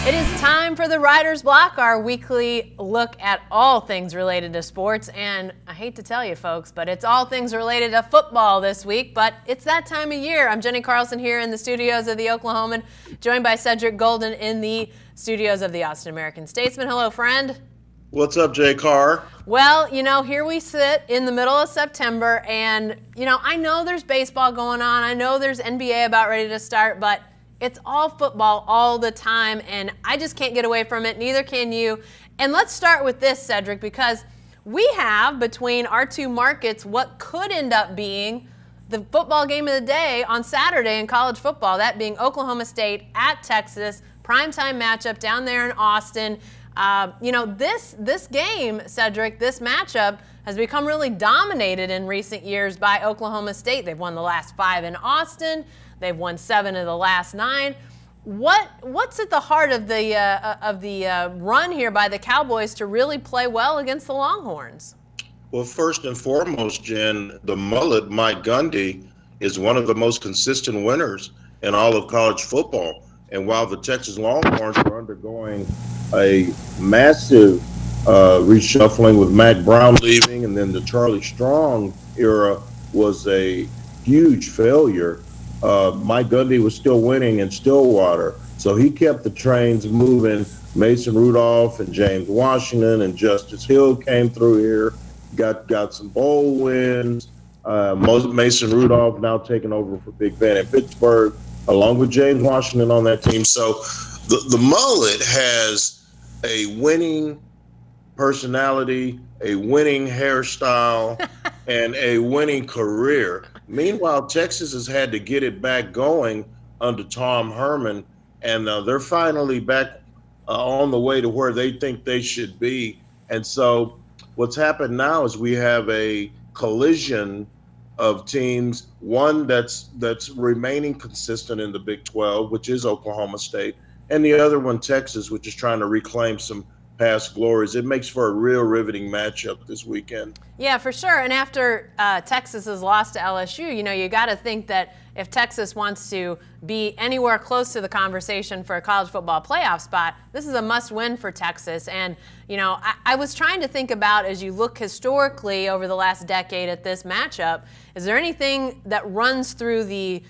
It is time for the Writer's Block, our weekly look at all things related to sports. And I hate to tell you, folks, but it's all things related to football this week. But it's that time of year. I'm Jenny Carlson here in the studios of the Oklahoman, joined by Cedric Golden in the studios of the Austin American-Statesman. Hello, friend. What's up, Jay Carr? Well, here we sit in the middle of September, and, I know there's baseball going on. I know there's NBA about ready to start, but it's all football all the time, and I just can't get away from it. Neither can you. And let's start with this, Cedric, because we have between our two markets what could end up being the football game of the day on Saturday in college football, that being Oklahoma State at Texas, primetime matchup down there in Austin. This game, Cedric, this matchup has become really dominated in recent years by Oklahoma State. They've won the last 5 in Austin. They've won 7 of the last 9. What's at the heart of the run here by the Cowboys to really play well against the Longhorns? Well, first and foremost, Jen, the mullet, Mike Gundy, is one of the most consistent winners in all of college football. And while the Texas Longhorns are undergoing a massive reshuffling with Mack Brown leaving, and then the Charlie Strong era was a huge failure, Mike Gundy was still winning in Stillwater. So he kept the trains moving. Mason Rudolph and James Washington and Justice Hill came through here, got some bowl wins. Mason Rudolph now taking over for Big Ben in Pittsburgh, along with James Washington on that team. So the mullet has a winning personality, a winning hairstyle, and a winning career. Meanwhile, Texas has had to get it back going under Tom Herman, and they're finally back on the way to where they think they should be. And so what's happened now is we have a collision of teams, one that's remaining consistent in the Big 12, which is Oklahoma State, and the other one, Texas, which is trying to reclaim some past glories. It makes for a real riveting matchup this weekend. Yeah, for sure. And after Texas's loss to LSU, you got to think that if Texas wants to be anywhere close to the conversation for a college football playoff spot, this is a must-win for Texas. And, I was trying to think about, as you look historically over the last decade at this matchup, is there anything that runs through the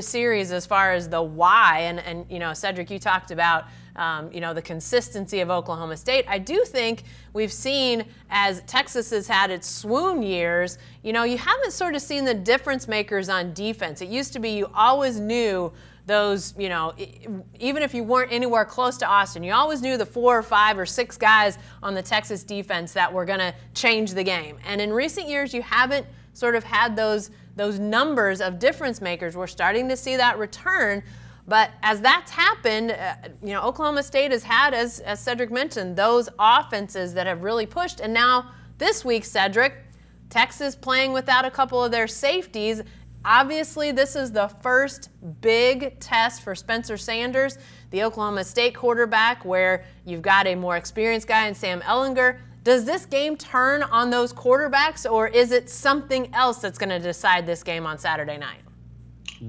series as far as the why? And Cedric, you talked about the consistency of Oklahoma State. I do think we've seen, as Texas has had its swoon years, you haven't sort of seen the difference makers on defense. It used to be you always knew those, even if you weren't anywhere close to Austin, you always knew the 4 or 5 or 6 guys on the Texas defense that were going to change the game. And in recent years, you haven't sort of had those numbers of difference makers. We're starting to see that return. But as that's happened, Oklahoma State has had, as Cedric mentioned, those offenses that have really pushed. And now this week, Cedric, Texas playing without a couple of their safeties. Obviously, this is the first big test for Spencer Sanders, the Oklahoma State quarterback, where you've got a more experienced guy in Sam Ehlinger. Does this game turn on those quarterbacks, or is it something else that's going to decide this game on Saturday night?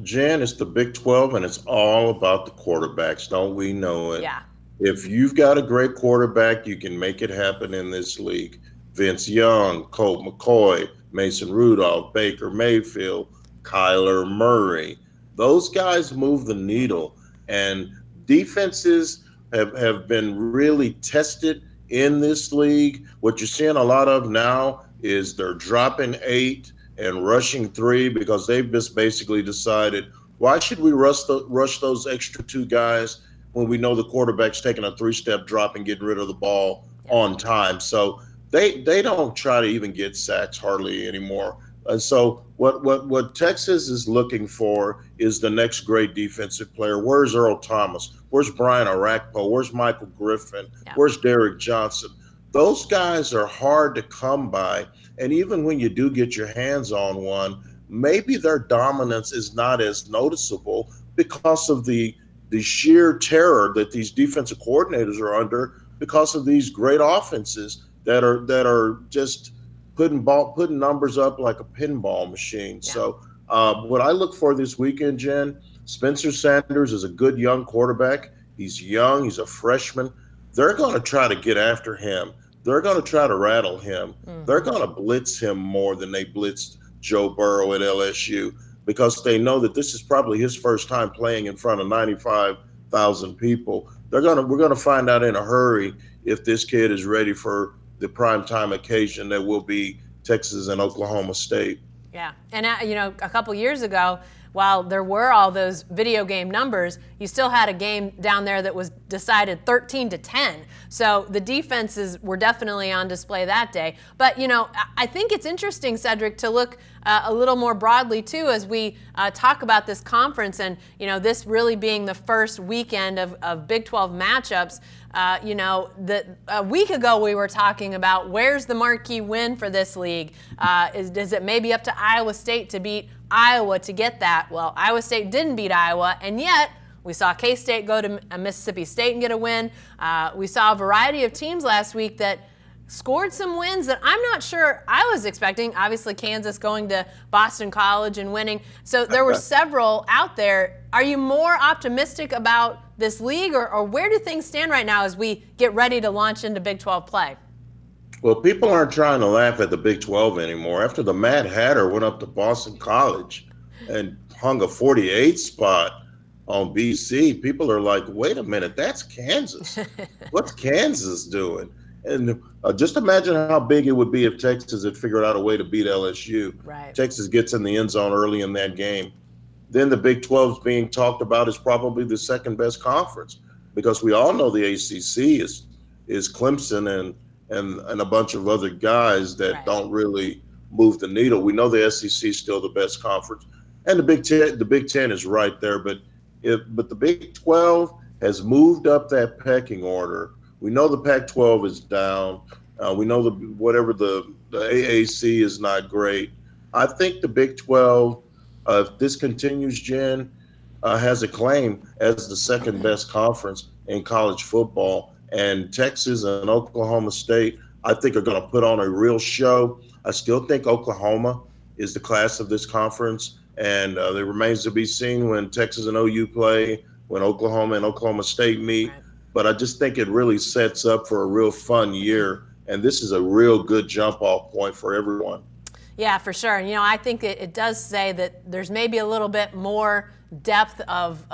Jan, it's the Big 12, and it's all about the quarterbacks. Don't we know it? Yeah. If you've got a great quarterback, you can make it happen in this league. Vince Young, Colt McCoy, Mason Rudolph, Baker Mayfield, Kyler Murray. Those guys move the needle, and defenses have been really tested in this league. What you're seeing a lot of now is they're dropping 8 and rushing 3 because they've just basically decided, why should we rush those extra 2 guys when we know the quarterback's taking a 3-step drop and getting rid of the ball on time? So they don't try to even get sacks hardly anymore. And so what Texas is looking for is the next great defensive player. Where's Earl Thomas? Where's Brian Orakpo? Where's Michael Griffin? Yeah. Where's Derek Johnson? Those guys are hard to come by. And even when you do get your hands on one, maybe their dominance is not as noticeable because of the sheer terror that these defensive coordinators are under because of these great offenses that are just putting numbers up like a pinball machine. Yeah. So what I look for this weekend, Jen, Spencer Sanders is a good young quarterback. He's young. He's a freshman. They're going to try to get after him. They're going to try to rattle him. They're going to blitz him more than they blitzed Joe Burrow at LSU because they know that this is probably his first time playing in front of 95,000 people. We're going to find out in a hurry if this kid is ready for the primetime occasion that will be Texas and Oklahoma State. Yeah, and a couple years ago, while there were all those video game numbers, you still had a game down there that was decided 13-10. So the defenses were definitely on display that day. But, I think it's interesting, Cedric, to look a little more broadly, too, as we talk about this conference and, this really being the first weekend of Big 12 matchups. A week ago we were talking about where's the marquee win for this league. Is it maybe up to Iowa State to beat Iowa to get that? Well, Iowa State didn't beat Iowa, and yet we saw K-State go to Mississippi State and get a win. We saw a variety of teams last week that scored some wins that I'm not sure I was expecting. Obviously, Kansas going to Boston College and winning. So there were several out there. Are you more optimistic about this league, or where do things stand right now as we get ready to launch into Big 12 play? Well, people aren't trying to laugh at the Big 12 anymore. After the Mad Hatter went up to Boston College and hung a 48 spot on BC, people are like, wait a minute, that's Kansas. What's Kansas doing? And just imagine how big it would be if Texas had figured out a way to beat LSU. Right. Texas gets in the end zone early in that game. Then the Big 12 is being talked about as probably the second best conference because we all know the ACC is Clemson and a bunch of other guys that don't really move the needle. We know the SEC is still the best conference, and the Big Ten is right there. But the Big 12 has moved up that pecking order. We know the Pac-12 is down. We know the AAC is not great. I think the Big 12, if this continues, Jen, has a claim as the second best conference in college football. And Texas and Oklahoma State, I think, are going to put on a real show. I still think Oklahoma is the class of this conference, and it remains to be seen when Texas and OU play, when Oklahoma and Oklahoma State meet. Right. But I just think it really sets up for a real fun year, and this is a real good jump-off point for everyone. Yeah, for sure. I think it does say that there's maybe a little bit more depth of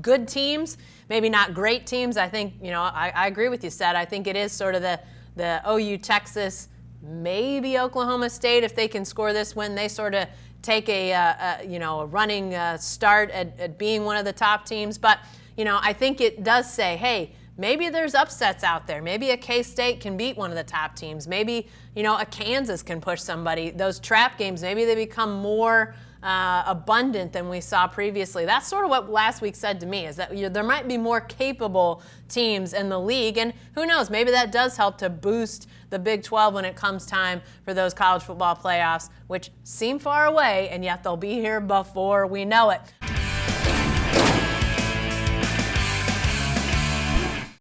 good teams, maybe not great teams. I think, I agree with you, Seth. I think it is sort of the OU, Texas, maybe Oklahoma State, if they can score this win, they sort of take a running start at being one of the top teams. But, I think it does say, hey, maybe there's upsets out there. Maybe a K-State can beat one of the top teams. Maybe, a Kansas can push somebody. Those trap games, maybe they become more abundant than we saw previously. That's sort of what last week said to me, is that there might be more capable teams in the league. And who knows, maybe that does help to boost the Big 12 when it comes time for those college football playoffs, which seem far away, and yet they'll be here before we know it.